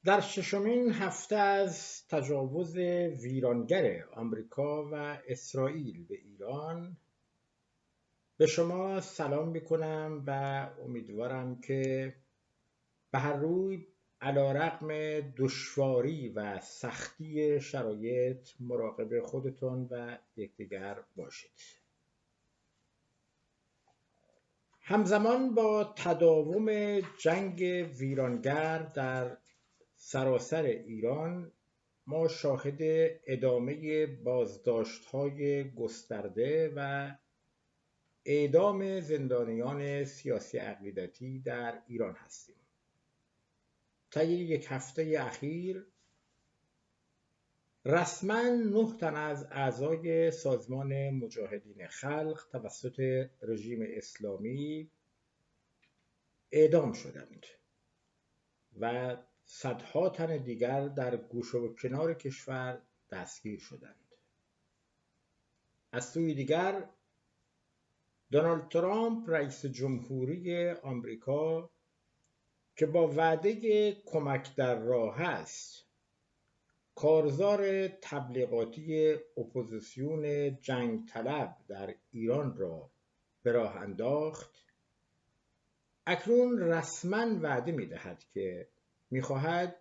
در ششمین هفته از تجاوز ویرانگر آمریکا و اسرائیل به ایران به شما سلام میکنم و امیدوارم که به هر روی علیرغم دشواری و سختی شرایط مراقب خودتون و یکدیگر باشید. همزمان با تداوم جنگ ویرانگر در سراسر ایران ما شاهد ادامه بازداشت‌های گسترده و اعدام زندانیان سیاسی عقیدتی در ایران هستیم. طی یک هفته اخیر رسما 9 تن از اعضای سازمان مجاهدین خلق توسط رژیم اسلامی اعدام شدند و صدها تن دیگر در گوشه و کنار کشور دستگیر شدند. از سوی دیگر دونالد ترامپ رئیس جمهوری آمریکا که با وعده کمک در راه است کارزار تبلیغاتی اپوزیسیون جنگ طلب در ایران را به راه انداخت، اکنون رسما وعده می‌دهد که می‌خواهد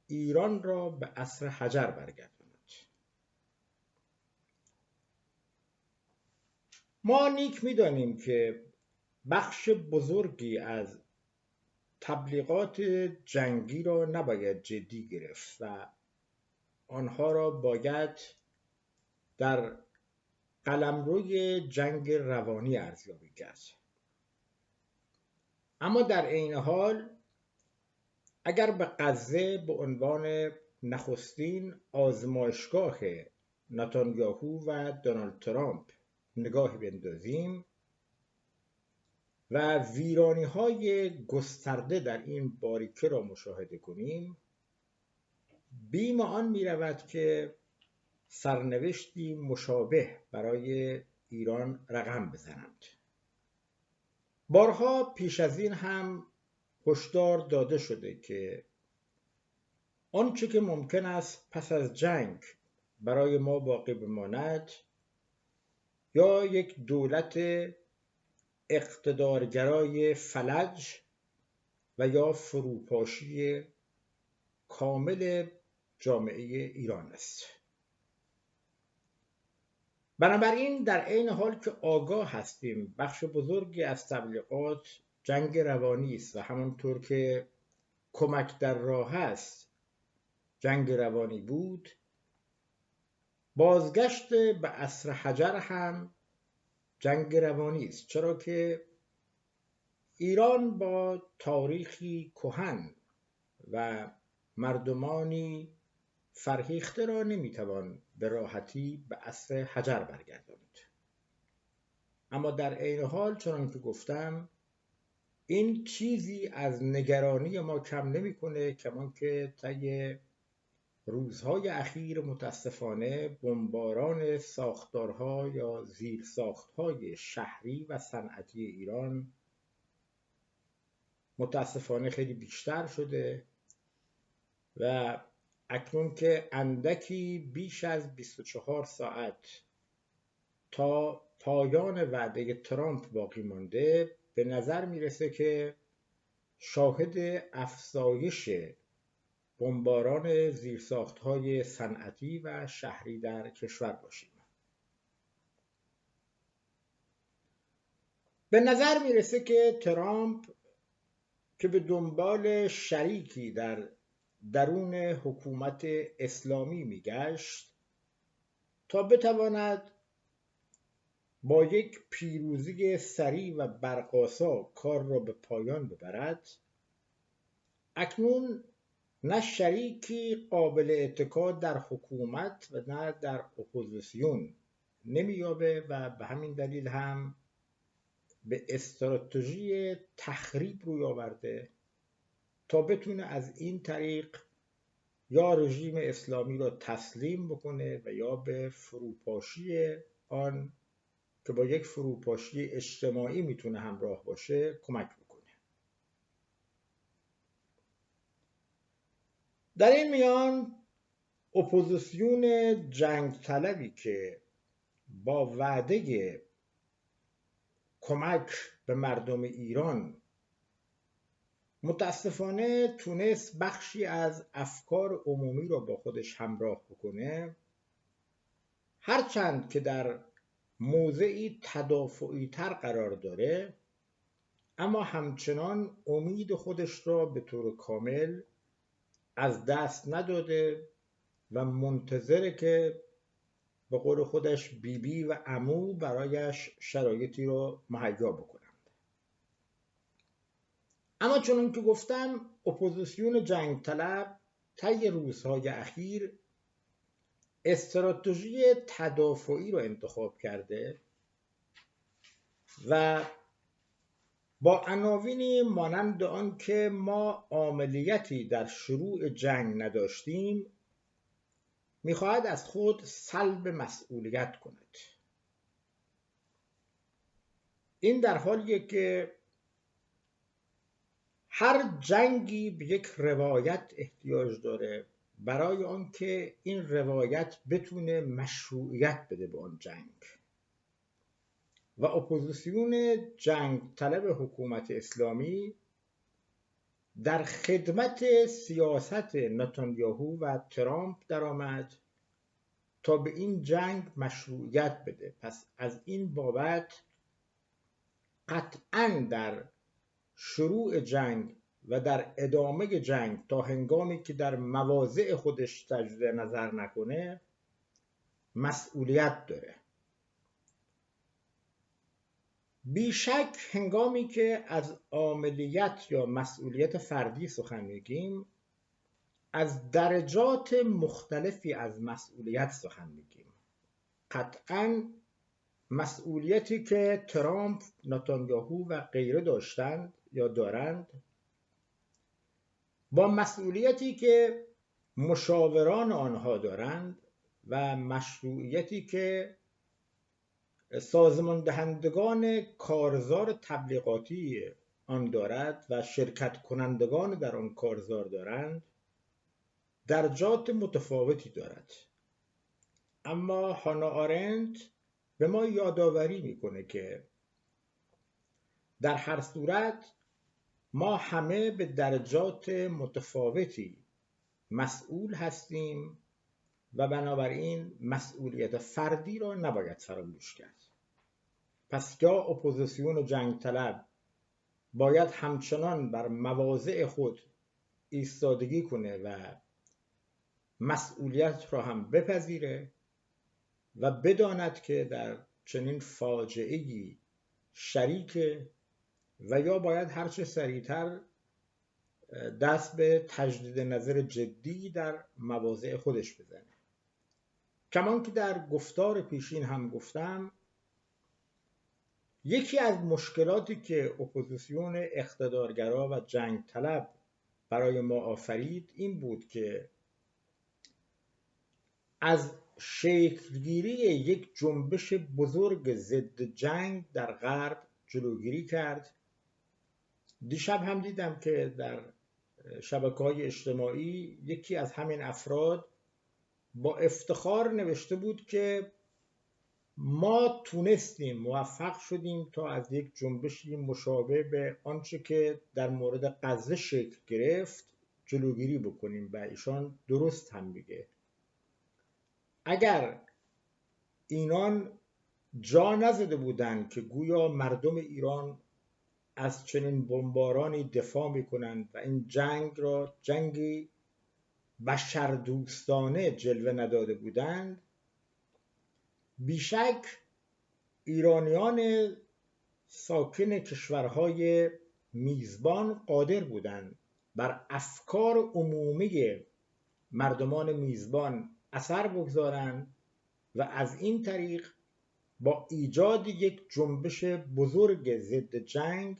ایران را به عصر حجر برگرداند. ما نیک می‌دانیم که بخش بزرگی از تبلیغات جنگی را نباید جدی گرفت و آنها را باید در قلمروی جنگ روانی ارزیابی کرد. اما در عین حال اگر به غزه به عنوان نخستین آزمایشگاه نتانیاهو و دونالد ترامپ نگاهی بندازیم و ویرانی‌های گسترده در این باریکه را مشاهده کنیم، بیم آن می‌رود که سرنوشتی مشابه برای ایران رقم بزنند. بارها پیش از این هم هشدار داده شده که آنچه که ممکن است پس از جنگ برای ما باقی بماند یا یک دولت اقتدارگرای فلج و یا فروپاشی کامل جامعه ایران است. بنابراین در عین حال که آگاه هستیم بخش بزرگی از تبلیغات جنگ روانی است و همانطور که کمک در راه است جنگ روانی بود، بازگشت به عصر حجر هم جنگ روانی است، چرا که ایران با تاریخی کهن و مردمانی فرهیخته را نمیتوان به راحتی به عصر حجر برگرداند. اما در عین حال چنان که گفتم این چیزی از نگرانی ما کم نمیکنه، کمان که طی روزهای اخیر متاسفانه بمباران ساختارها یا زیرساختهای شهری و صنعتی ایران متاسفانه خیلی بیشتر شده و اکنون که اندکی بیش از 24 ساعت تا پایان وعده ترامپ باقی مانده، به نظر میرسه که شاهد افزایش بمباران زیرساخت‌های صنعتی و شهری در کشور باشیم. به نظر میرسه که ترامپ که به دنبال شریکی در درون حکومت اسلامی میگشت تا بتواند با یک پیروزی سریع و برق‌آسا کار را به پایان ببرد، اکنون نه شریکی قابل اتکا در حکومت و نه در اپوزیسیون نمی‌یابه و به همین دلیل هم به استراتژی تخریب روی آورده تا بتونه از این طریق یا رژیم اسلامی را تسلیم بکنه و یا به فروپاشی آن که با یک فروپاشی اجتماعی میتونه همراه باشه کمک بکنه. در این میان اپوزیسیون جنگ طلبی که با وعده کمک به مردم ایران متاسفانه تونست بخشی از افکار عمومی رو با خودش همراه بکنه، هرچند که در موضعی تدافعی تر قرار داره، اما همچنان امید خودش را به طور کامل از دست نداده و منتظره که به قول خودش بیبی و عمو برایش شرایطی رو مهیا بکنند. اما چون که گفتم اپوزیسیون جنگ طلب طی روزهای اخیر استراتژی تدافعی رو انتخاب کرده و با عناوینی مانند آن که ما عاملیتی در شروع جنگ نداشتیم میخواهد از خود سلب مسئولیت کند. این در حالیه که هر جنگی به یک روایت احتیاج داره برای آنکه این روایت بتونه مشروعیت بده به آن جنگ و اپوزیسیون جنگ طلب حکومت اسلامی در خدمت سیاست نتانیاهو و ترامپ درآمد تا به این جنگ مشروعیت بده. پس از این بابت قطعاً در شروع جنگ و در ادامه جنگ تا هنگامی که در مواضع خودش تجدید نظر نکنه مسئولیت داره. بیشک هنگامی که از عاملیت یا مسئولیت فردی سخن میگیم از درجات مختلفی از مسئولیت سخن میگیم. قطعاً مسئولیتی که ترامپ، نتانیاهو و غیره داشتند یا دارند با مسئولیتی که مشاوران آنها دارند و مشروعیتی که سازمان دهندگان کارزار تبلیغاتی آن دارد و شرکت کنندگان در آن کارزار دارند درجات متفاوتی دارد. اما هانا آرنت به ما یادآوری میکنه که در هر صورت ما همه به درجات متفاوتی مسئول هستیم و بنابراین مسئولیت فردی را نباید فراموش کرد. پس یا اپوزیسیون جنگ طلب باید همچنان بر مواضع خود ایستادگی کنه و مسئولیت را هم بپذیره و بداند که در چنین فاجعه‌ای شریکه و یا باید هرچه سریعتر دست به تجدید نظر جدی در مواضع خودش بزنه. کمان که در گفتار پیشین هم گفتم یکی از مشکلاتی که اپوزیسیون اقتدارگرا و جنگ طلب برای ما آفرید این بود که از شکلگیری یک جنبش بزرگ ضد جنگ در غرب جلوگیری کرد. دیشب هم دیدم که در شبکه‌های اجتماعی یکی از همین افراد با افتخار نوشته بود که ما تونستیم، موفق شدیم تا از یک جنبشی مشابه به آنچه که در مورد غزه شکل گرفت جلوگیری بکنیم و ایشان درست هم میگه. اگر اینان جا نزده بودند که گویا مردم ایران از چنین بمبارانی دفاع میکنند و این جنگ را جنگی بشردوستانه جلوه نداده بودند، بیشک ایرانیان ساکن کشورهای میزبان قادر بودند بر افکار عمومی مردمان میزبان اثر بگذارند و از این طریق با ایجاد یک جنبش بزرگ ضد جنگ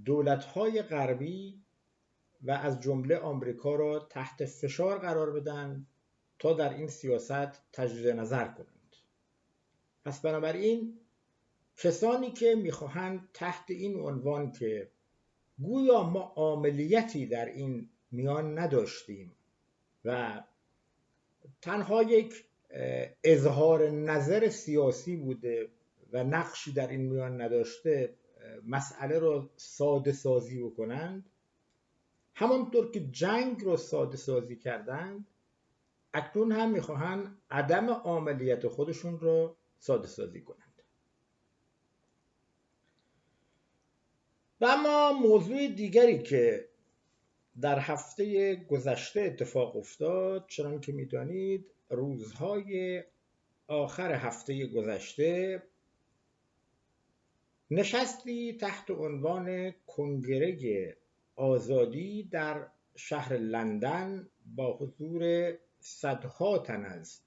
دولت‌های غربی و از جمله آمریکا را تحت فشار قرار بدن تا در این سیاست تجدید نظر کنند. پس بنابراین کسانی که میخواهند تحت این عنوان که گویا ما عاملیتی در این میان نداشتیم و تنها یک اظهار نظر سیاسی بوده و نقشی در این میان نداشته مسئله رو ساده سازی بکنند، همانطور که جنگ رو ساده سازی کردند اکنون هم میخواهند عدم عاملیت خودشون رو ساده سازی کنند. و اما موضوع دیگری که در هفته گذشته اتفاق افتاد، چنان که میدانید روزهای آخر هفته گذشته نشستی تحت عنوان کنگره آزادی در شهر لندن با حضور صدها تن از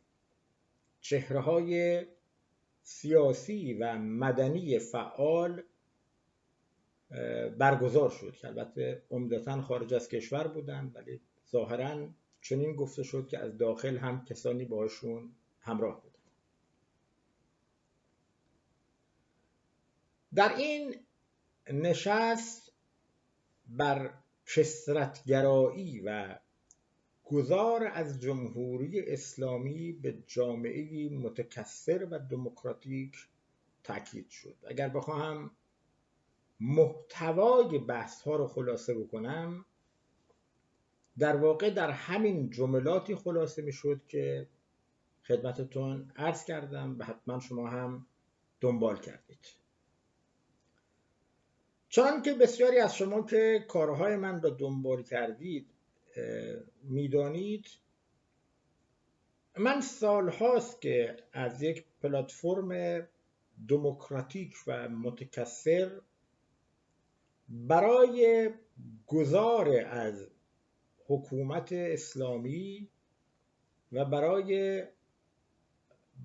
چهره‌های سیاسی و مدنی فعال برگزار شد که البته عمدتاً خارج از کشور بودند، ولی ظاهراً چنین گفته شد که از داخل هم کسانی باشون همراه بودند. در این نشست بر کثرت‌گرایی و گذار از جمهوری اسلامی به جامعه‌ای متکثر و دموکراتیک تاکید شد. اگر بخواهم محتوای بحث ها رو خلاصه بکنم، در واقع در همین جملاتی خلاصه می شد که خدمتتون عرض کردم و حتما شما هم دنبال کردید. چون که بسیاری از شما که کارهای من را دنبال کردید میدانید من سالهاست که از یک پلتفرم دموکراتیک و متکثر برای گذار از حکومت اسلامی و برای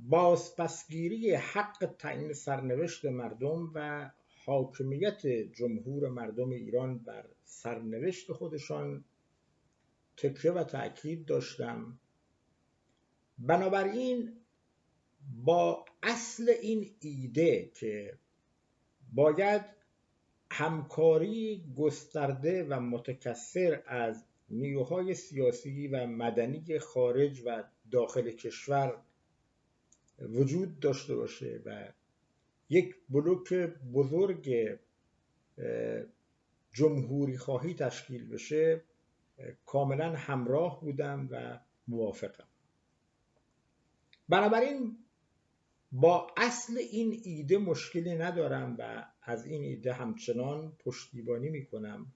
بازپسگیری حق تعیین سرنوشت مردم و حاکمیت جمهور مردم ایران بر سرنوشت خودشان تکیه و تأکید داشتم. بنابراین با اصل این ایده که باید همکاری گسترده و متکثر از نیروهای سیاسی و مدنی خارج و داخل کشور وجود داشته باشه و یک بلوک بزرگ جمهوری خواهی تشکیل بشه، کاملا همراه بودم و موافقم. بنابراین با اصل این ایده مشکلی ندارم و از این ایده همچنان پشتیبانی میکنم،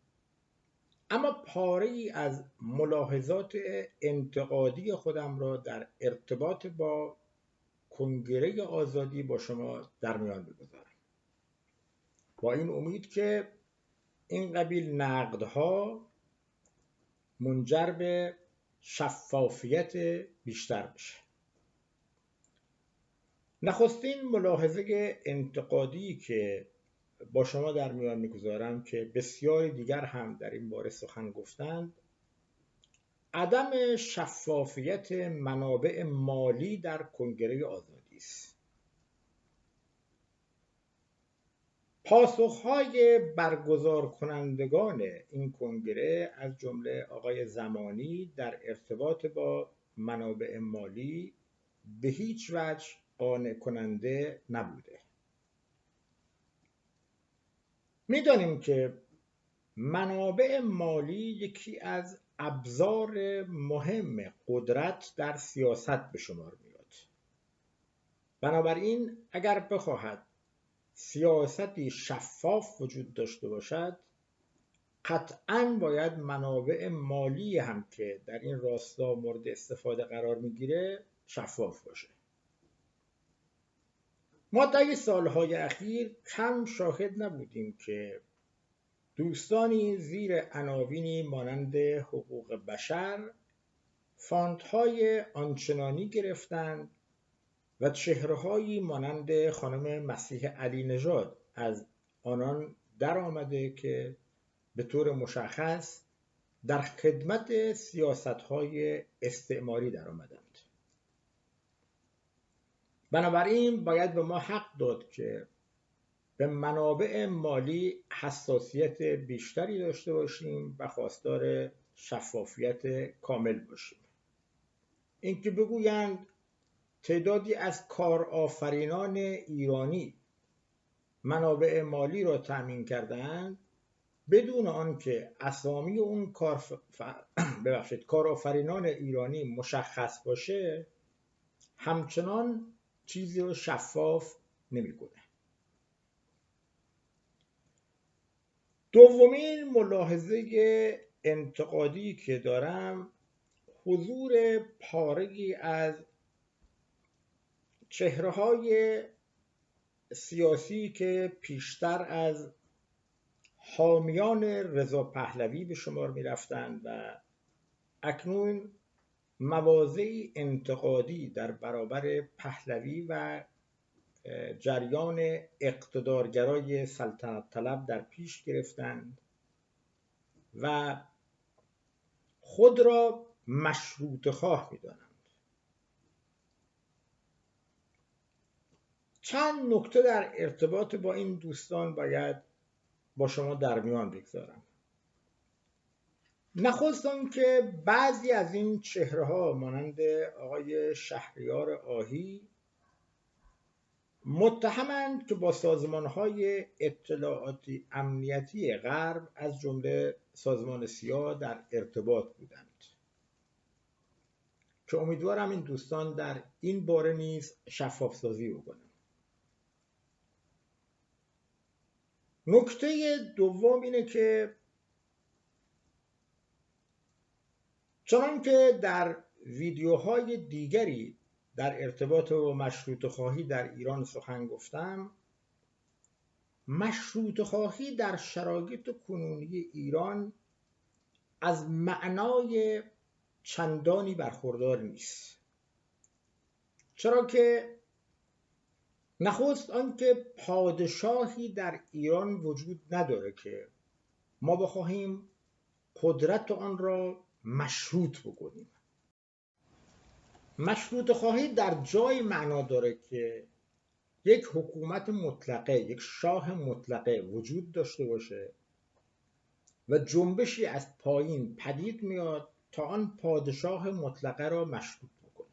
اما پاره‌ای از ملاحظات انتقادی خودم را در ارتباط با کنگره آزادی با شما در میان بگذارم، با این امید که این قبیل نقدها منجر به شفافیت بیشتر بشه. نخستین ملاحظه انتقادی که با شما در میان میگذارم که بسیاری دیگر هم در این باره سخن گفتند، عدم شفافیت منابع مالی در کنگره آزادی است. پاسخهای برگزار کنندگان این کنگره از جمله آقای زمانی در ارتباط با منابع مالی به هیچ وجه قانع کننده نبوده. میدانیم که منابع مالی یکی از ابزار مهم قدرت در سیاست به شمار میاد. بنابراین اگر بخواهد سیاستی شفاف وجود داشته باشد، قطعاً باید منابع مالی هم که در این راستا مورد استفاده قرار میگیره شفاف باشه. ما طی سالهای اخیر کم شاهد نبودیم که دوستانی زیر عناوینی مانند حقوق بشر فانت‌های آنچنانی گرفتند و چهره‌هایی مانند خانم مسیح علی نژاد از آنان در آمده که به طور مشخص در خدمت سیاست‌های استعماری در آمدند. بنابراین باید به ما حق داد که به منابع مالی حساسیت بیشتری داشته باشیم و خواستار شفافیت کامل باشیم. اینکه بگویند تعدادی از کارآفرینان ایرانی منابع مالی را تأمین کردند بدون آنکه اسامی اون کارآفرینان ایرانی مشخص باشه، همچنان چیزی رو شفاف نمی‌کنه. دومین ملاحظه انتقادی که دارم حضور پاره‌ای از چهره‌های سیاسی که پیشتر از حامیان رضا پهلوی به شمار می رفتند و اکنون مواضعی انتقادی در برابر پهلوی و جریان اقتدارگرای سلطنت طلب در پیش گرفتند و خود را مشروطه خواه می دانند. چند نکته در ارتباط با این دوستان باید با شما در میان بگذارم. نخست آنکه بعضی از این چهره‌ها مانند آقای شهریار آهی متهمند که با سازمان‌های اطلاعاتی امنیتی غرب از جمله سازمان سیا در ارتباط بودند که امیدوارم این دوستان در این باره نیز شفاف سازی بکنند. نکته دوم اینه که چنان که در ویدیوهای دیگری در ارتباط با مشروطه خواهی در ایران سخن گفتم، مشروطه خواهی در شرایط کنونی ایران از معنای چندانی برخوردار نیست. چرا که نخست آنکه پادشاهی در ایران وجود نداره که ما بخواهیم قدرت آن را مشروط بکنیم. مشروطه خواهی در جای معنا داره که یک حکومت مطلقه، یک شاه مطلقه وجود داشته باشه و جنبشی از پایین پدید میاد تا آن پادشاه مطلقه را مشروط بکنه.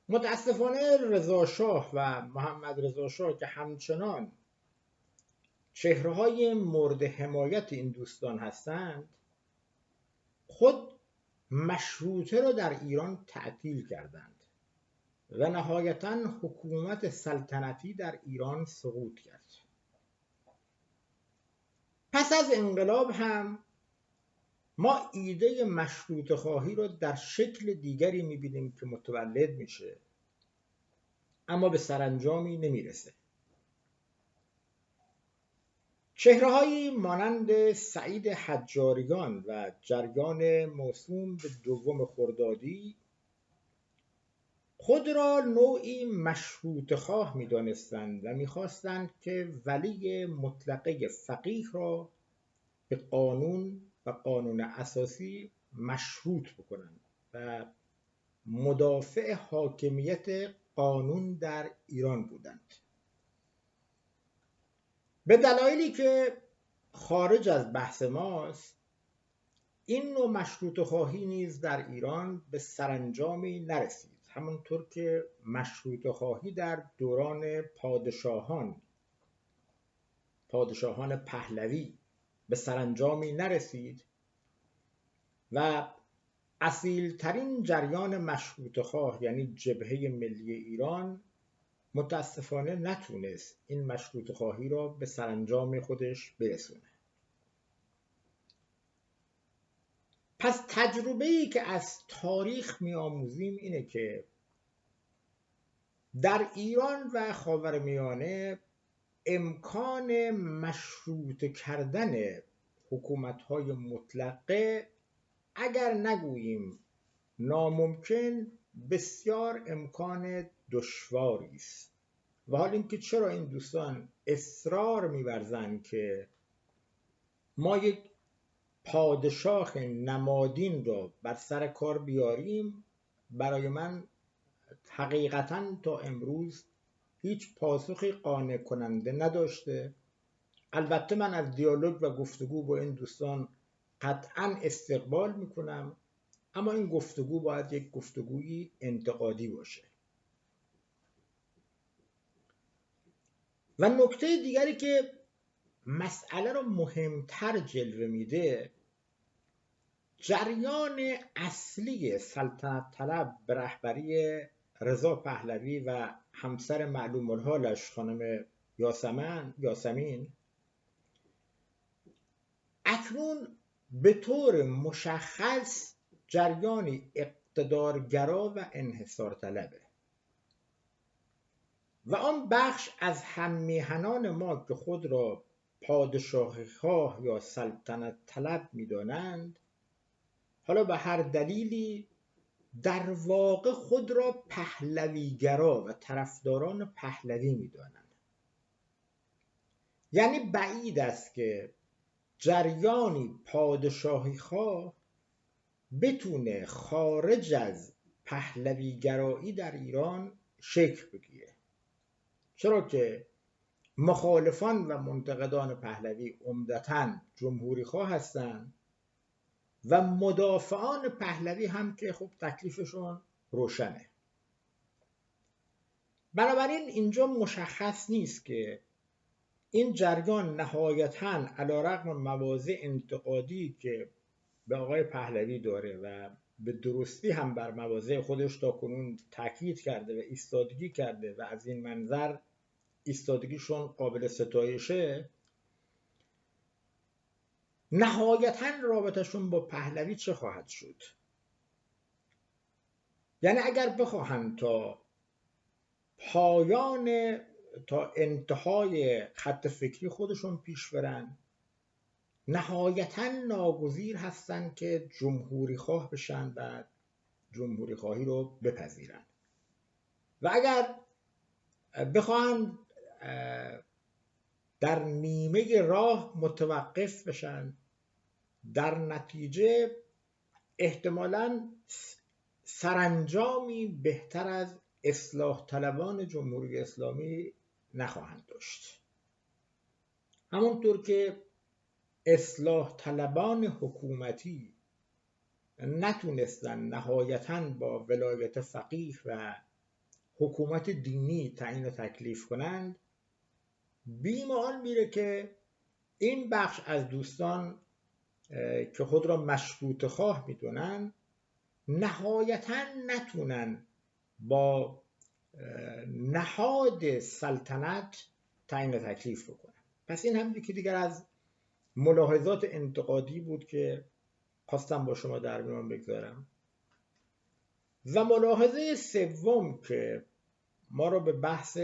متاسفانه رضا شاه و محمد رضا شاه که همچنان چهره‌های مورد حمایت این دوستان هستند، خود مشروطه را در ایران تعطیل کردند و نهایتاً حکومت سلطنتی در ایران سقوط کرد. پس از انقلاب هم ما ایده مشروطه خواهی را در شکل دیگری می‌بینیم که متولد میشه، اما به سرانجامی نمیرسه. چهره‌هایی مانند سعید حجاریان و جریان موسوم به 2 خردادی خود را نوعی مشروطه خواه می‌دانستند و می‌خواستند که ولی مطلقه فقیه را به قانون و قانون اساسی مشروط بکنند و مدافع حاکمیت قانون در ایران بودند. به دلایلی که خارج از بحث ماست، این نوع مشروطه خواهی نیز در ایران به سرانجامی نرسید. همونطور که مشروطه خواهی در دوران پادشاهان پهلوی به سرانجامی نرسید و اصیلترین جریان مشروطه خواه یعنی جبهه ملی ایران متاسفانه نتونست این مشروطه خواهی را به سرانجام خودش برسونه. پس تجربه‌ای که از تاریخ می‌آموزیم اینه که در ایران و خاورمیانه امکان مشروطه کردن حکومت‌های مطلقه اگر نگوییم ناممکن، بسیار امکان دشواری است. و حال اینکه چرا این دوستان اصرار می‌ورزند که ما یک پادشاه نمادین را بر سر کار بیاریم، برای من حقیقتاً تا امروز هیچ پاسخی قانع کننده نداشته. البته من از دیالوگ و گفتگو با این دوستان قطعاً استقبال میکنم، اما این گفتگو باید یک گفتگوی انتقادی باشه. و نکته دیگری که مسئله رو مهمتر جلوه میده، جریان اصلی سلطنت طلب به رهبری رضا پهلوی و همسر معلوم الحالش خانم یاسمین اکنون به طور مشخص جریانی اقتدارگرا و انحصار طلبه و آن بخش از هممیهنان ما که خود را پادشاهی خواه یا سلطنت طلب می‌دانند، حالا به هر دلیلی در واقع خود را پهلویگرا و طرفداران پهلوی می‌دانند. یعنی بعید است که جریانی پادشاهی خواه بتونه خارج از پهلویگرایی در ایران شکل بگیره، چرا که مخالفان و منتقدان پهلوی عمدتاً جمهوری خواه هستند و مدافعان پهلوی هم که خب تکلیفشون روشنه. بنابراین اینجا مشخص نیست که این جریان نهایتاً علیرغم مواضع انتقادی که به آقای پهلوی داره و به درستی هم بر مواضع خودش تاکنون تاکید کرده و ایستادگی کرده و از این منظر ایستادگیشون قابل ستایشه، نهایتاً رابطشون با پهلوی چه خواهد شد؟ یعنی اگر بخواهند تا انتهای خط فکری خودشون پیش برن، نهایتاً ناگزیر هستن که جمهوری خواه بشن و جمهوری خواهی رو بپذیرن و اگر بخواهند در نیمه راه متوقف بشن، در نتیجه احتمالاً سرانجامی بهتر از اصلاح طلبان جمهوری اسلامی نخواهند داشت. همونطور که اصلاح طلبان حکومتی نتونستن نهایتاً با ولایت فقیه و حکومت دینی تعیین و تکلیف کنند، بیم آن میره که این بخش از دوستان که خود را مشروطه خواه میدونن نهایتاً نتونن با نهاد سلطنت تعیین و تکلیف بکنن. پس این هم یکی دیگر از ملاحظات انتقادی بود که خواستم با شما در میان بگذارم. و ملاحظه سوم که ما رو به بحث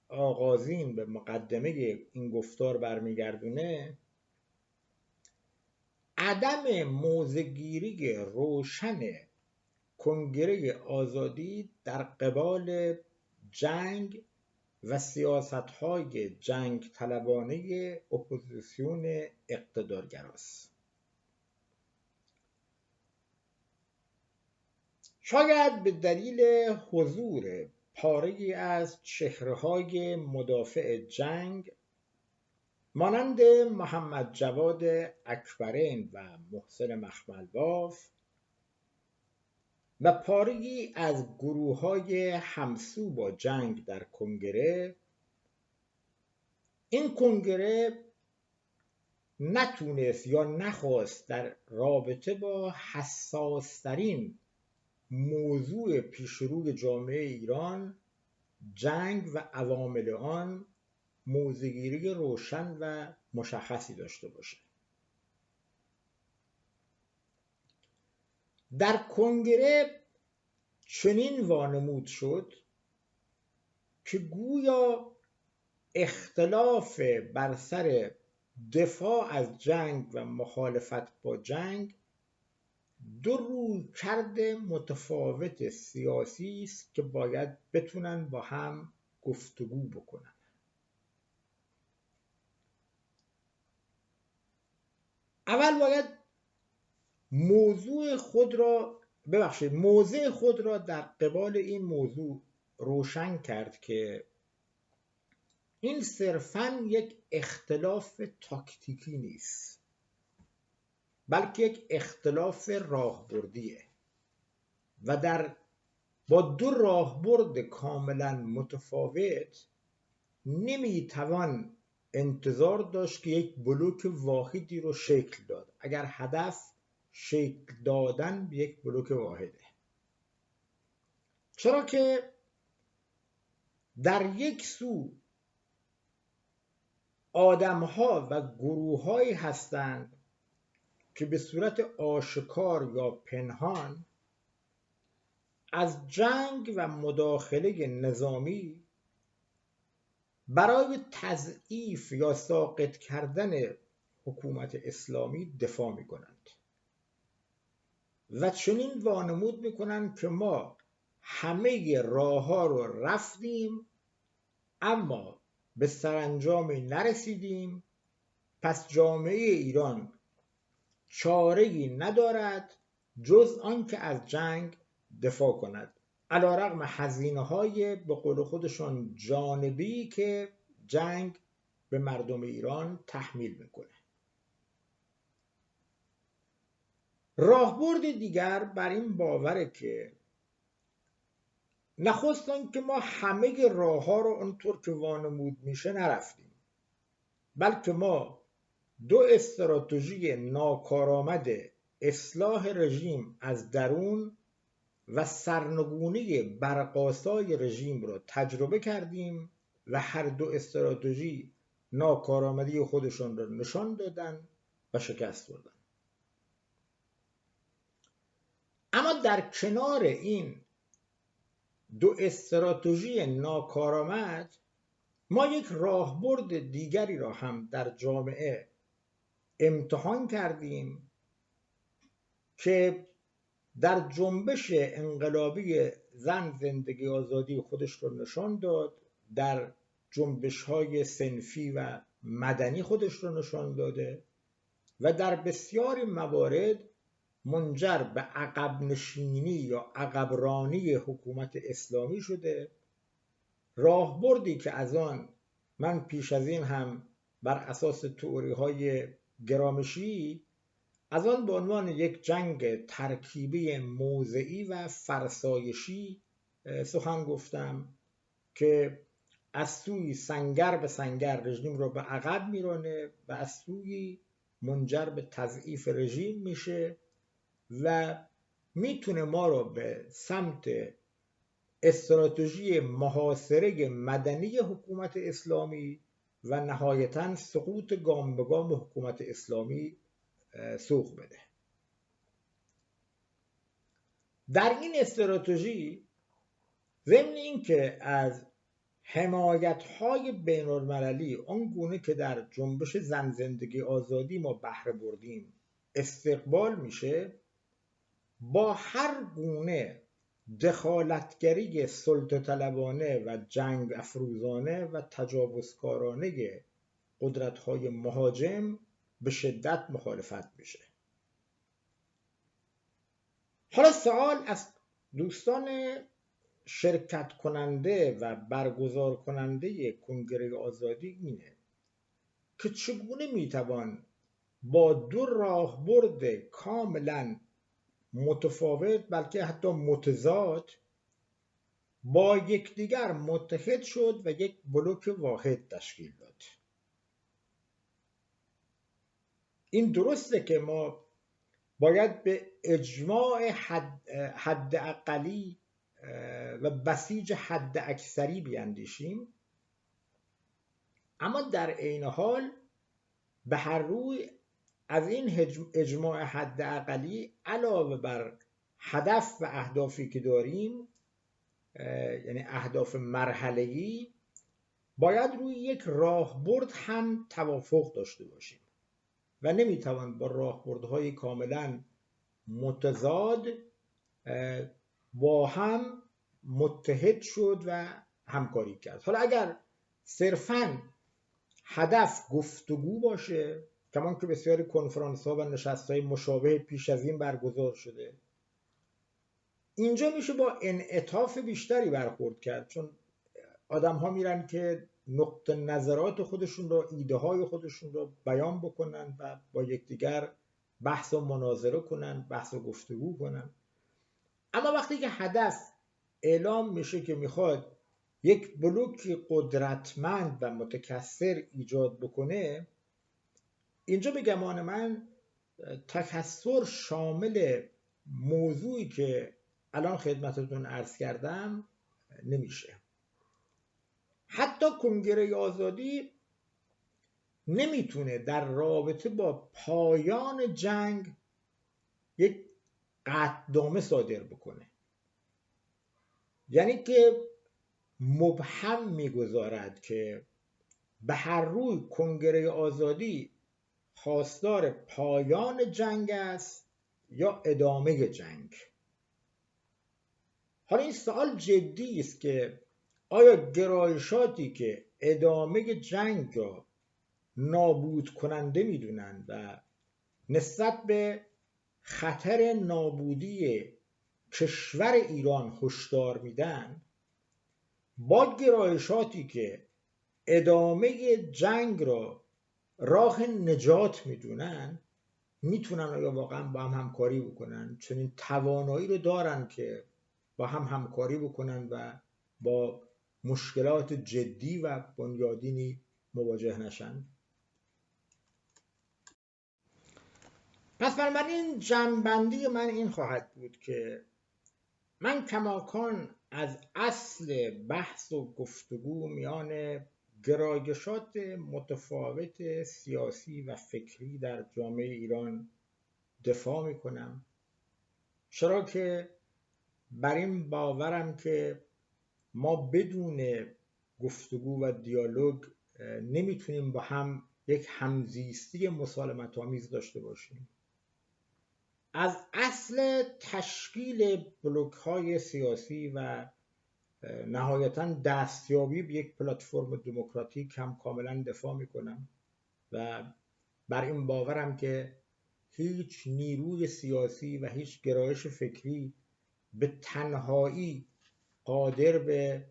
آغازین به مقدمه این گفتار برمیگردونه، عدم موضع‌گیری روشن کنگره آزادی در قبال جنگ و سیاست‌های جنگ طلبانه اپوزیسیون اقتدارگراست. شاید به دلیل حضور پاره‌ای از چهره‌های مدافع جنگ مانند محمد جواد اکبرین و محسن مخملباف و پاره‌ای از گروه‌های همسو با جنگ در کنگره، این کنگره نتونست یا نخواست در رابطه با حساس‌ترین موضوع پیشروی جامعه ایران، جنگ و عوامل آن، موضع‌گیری روشن و مشخصی داشته باشه. در کنگره چنین وانمود شد که گویا اختلاف بر سر دفاع از جنگ و مخالفت با جنگ دو رویکرد متفاوت سیاسی است که باید بتونن با هم گفتگو بکنن. اول باید موضع خود را در قبال این موضوع روشن کرد که این صرفاً یک اختلاف تاکتیکی نیست، بلکه یک اختلاف راهبردیه. و با دو راهبرد کاملا متفاوت نمیتوان انتظار داشت که یک بلوک واحدی رو شکل داد اگر هدف شکل دادن به یک بلوک واحده. چرا که در یک سو آدم‌ها و گروه‌هایی هستند که به صورت آشکار یا پنهان از جنگ و مداخله نظامی برای تضعیف یا ساقط کردن حکومت اسلامی دفاع می‌کنند و چنین وانمود می‌کنند که ما همه راه‌ها رو رفتیم اما به سرانجامی نرسیدیم، پس جامعه ایران چاره‌ای ندارد جز آنکه از جنگ دفاع کند، علیرغم هزینه‌های به قول خودشون جانبی که جنگ به مردم ایران تحمیل میکنه. راهبرد دیگر بر این باوره که نخست آنکه ما همه راه‌ها رو اونطور که وانمود میشه نرفتیم، بلکه ما دو استراتژی ناکارآمد اصلاح رژیم از درون و سرنگونی برق‌آسای رژیم رو تجربه کردیم و هر دو استراتژی ناکارآمدی خودشون رو نشان دادن و شکست خوردن. اما در کنار این دو استراتژی ناکارآمد ما یک راهبرد دیگری را هم در جامعه امتحان کردیم که در جنبش انقلابی زن زندگی آزادی خودش رو نشان داد، در جنبش‌های صنفی و مدنی خودش رو نشان داده و در بسیاری موارد منجر به عقب نشینی یا عقب رانی حکومت اسلامی شده. راهبردی که از آن من پیش از این هم بر اساس تئوری‌های گرامشی از آن به عنوان یک جنگ ترکیبی موضعی و فرسایشی سخن گفتم که از سوی سنگر به سنگر رژیم رو به عقب میرانه و از سوی منجر به تضعیف رژیم میشه و میتونه ما رو به سمت استراتژی محاصره مدنی حکومت اسلامی و نهایتاً سقوط گام به گام حکومت اسلامی سوق بده. در این استراتژی ضمن اینکه از حمایت‌های بین‌المللی آنگونه که در جنبش زن زندگی آزادی ما بهره بردیم استقبال میشه، با هر گونه دخالتگری سلطه‌طلبانه و جنگ افروزانه و تجاوزکارانه قدرت‌های مهاجم به شدت مخالفت میشه. حالا سوال از دوستان شرکت کننده و برگزار کننده کنگره آزادی اینه که چگونه میتوان با دو راهبرد کاملا متفاوت بلکه حتی متضاد با یکدیگر متحد شد و یک بلوک واحد تشکیل داد. این درسته که ما باید به اجماع حد اقلی و بسیج حد اکثری بیاندیشیم، اما در عین حال به هر روی از این اجماع حد اقلی علاوه بر هدف و اهدافی که داریم، یعنی اهداف مرحله‌ای، باید روی یک راهبرد هم توافق داشته باشیم و نمیتوان با راهبردهای کاملا متضاد با هم متحد شد و همکاری کرد. حالا اگر صرفاً هدف گفتگو باشه، کمان که بسیاری کنفرانس ها و نشست های مشابه پیش از این برگزار شده، اینجا میشه با انعطاف بیشتری برخورد کرد، چون آدم ها میرن که نقطه نظرات خودشون رو، ایده های خودشون رو بیان بکنن و با یکدیگر بحث و مناظره کنن، بحث و گفتگو کنن. اما وقتی که هدف اعلام میشه که میخواد یک بلوک قدرتمند و متکثر ایجاد بکنه، اینجا به گمان من تکثر شامل موضوعی که الان خدمتتون عرض کردم نمیشه. حتی کنگره آزادی نمیتونه در رابطه با پایان جنگ یک قطعنامه صادر بکنه، یعنی که مبهم میگذارد که به هر روی کنگره آزادی خواستار پایان جنگ است یا ادامه جنگ. حالا این سوال جدی است که آیا گرایشاتی که ادامه جنگ را نابود کننده میدونند و نسبت به خطر نابودی کشور ایران هشدار میدن، با گرایشاتی که ادامه جنگ را راه نجات میدونن، میتونن آیا واقعا با هم همکاری بکنن؟ چنین توانایی رو دارن که با هم همکاری بکنن و با مشکلات جدی و بنیادینی مواجه نشن؟ پس بنابراین جمع‌بندی من این خواهد بود که من کماکان از اصل بحث و گفتگو میان گرایشات متفاوت سیاسی و فکری در جامعه ایران دفاع میکنم، چرا که بر این باورم که ما بدون گفتگو و دیالوگ نمیتونیم با هم یک همزیستی مسالمت آمیز داشته باشیم. از اصل تشکیل بلوک‌های سیاسی و نهایتاً دستیابی به یک پلتفرم دموکراتیک هم کاملا دفاع میکنم و بر این باورم که هیچ نیروی سیاسی و هیچ گرایش فکری به تنهایی قادر به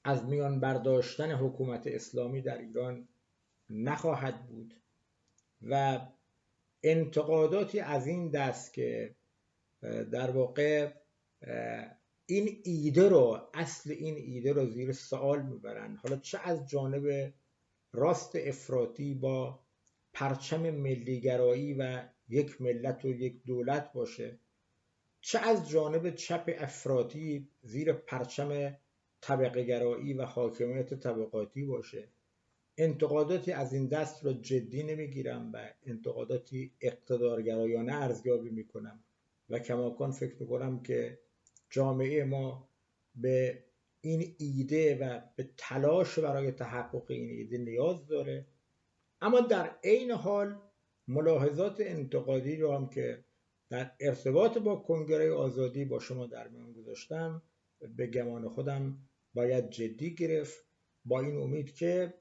از میان برداشتن حکومت اسلامی در ایران نخواهد بود و انتقاداتی از این دست که در واقع این ایده رو، اصل این ایده رو زیر سوال میبرن، حالا چه از جانب راست افراطی با پرچم ملیگرایی و یک ملت و یک دولت باشه، چه از جانب چپ افراطی زیر پرچم طبقه گرایی و حاکمیت طبقاتی باشه، انتقاداتی از این دست رو جدی نمیگیرم و انتقاداتی اقتدارگرایانه ارزیابی میکنم و کماکان فکر میکنم که جامعه ما به این ایده و به تلاش برای تحقق این ایده نیاز داره. اما در عین حال ملاحظات انتقادی رو هم که در ارتباط با کنگره آزادی با شما در میان گذاشتم به گمان خودم باید جدی گرفت، با این امید که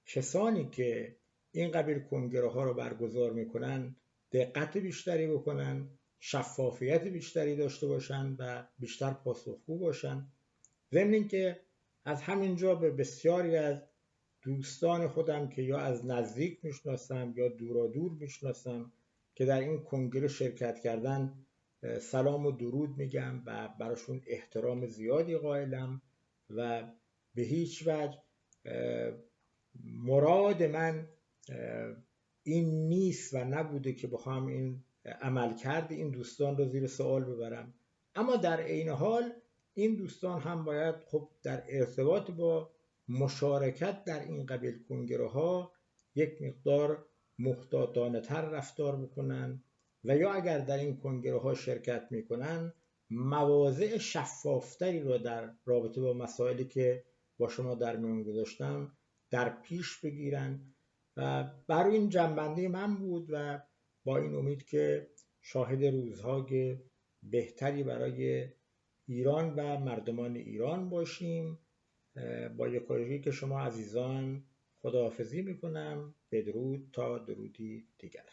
کسانی که این قبیل کنگره ها رو برگزار میکنن دقت بیشتری بکنن، شفافیت بیشتری داشته باشن و بیشتر پاسخگو باشن. ضمن اینکه از همینجا به بسیاری از دوستان خودم که یا از نزدیک میشناسم یا دورادور میشناسم که در این کنگره شرکت کردن سلام و درود میگم و براشون احترام زیادی قائلم و به هیچ وجه مراد من این نیست و نبوده که بخوام این عملکرد این دوستان رو زیر سوال ببرم. اما در عین حال این دوستان هم باید خب در ارتباط با مشارکت در این قبیل کنگره ها یک مقدار محتاطانه تر رفتار بکنن و یا اگر در این کنگره ها شرکت میکنن مواضع شفافتری رو در رابطه با مسائلی که با شما در میان گذاشتم در پیش بگیرن. و برای این جنبنده من بود و با این امید که شاهد روزهای بهتری برای ایران و مردمان ایران باشیم. با یکایکی که شما عزیزان خداحافظی میکنم. بدرود تا درودی دیگر.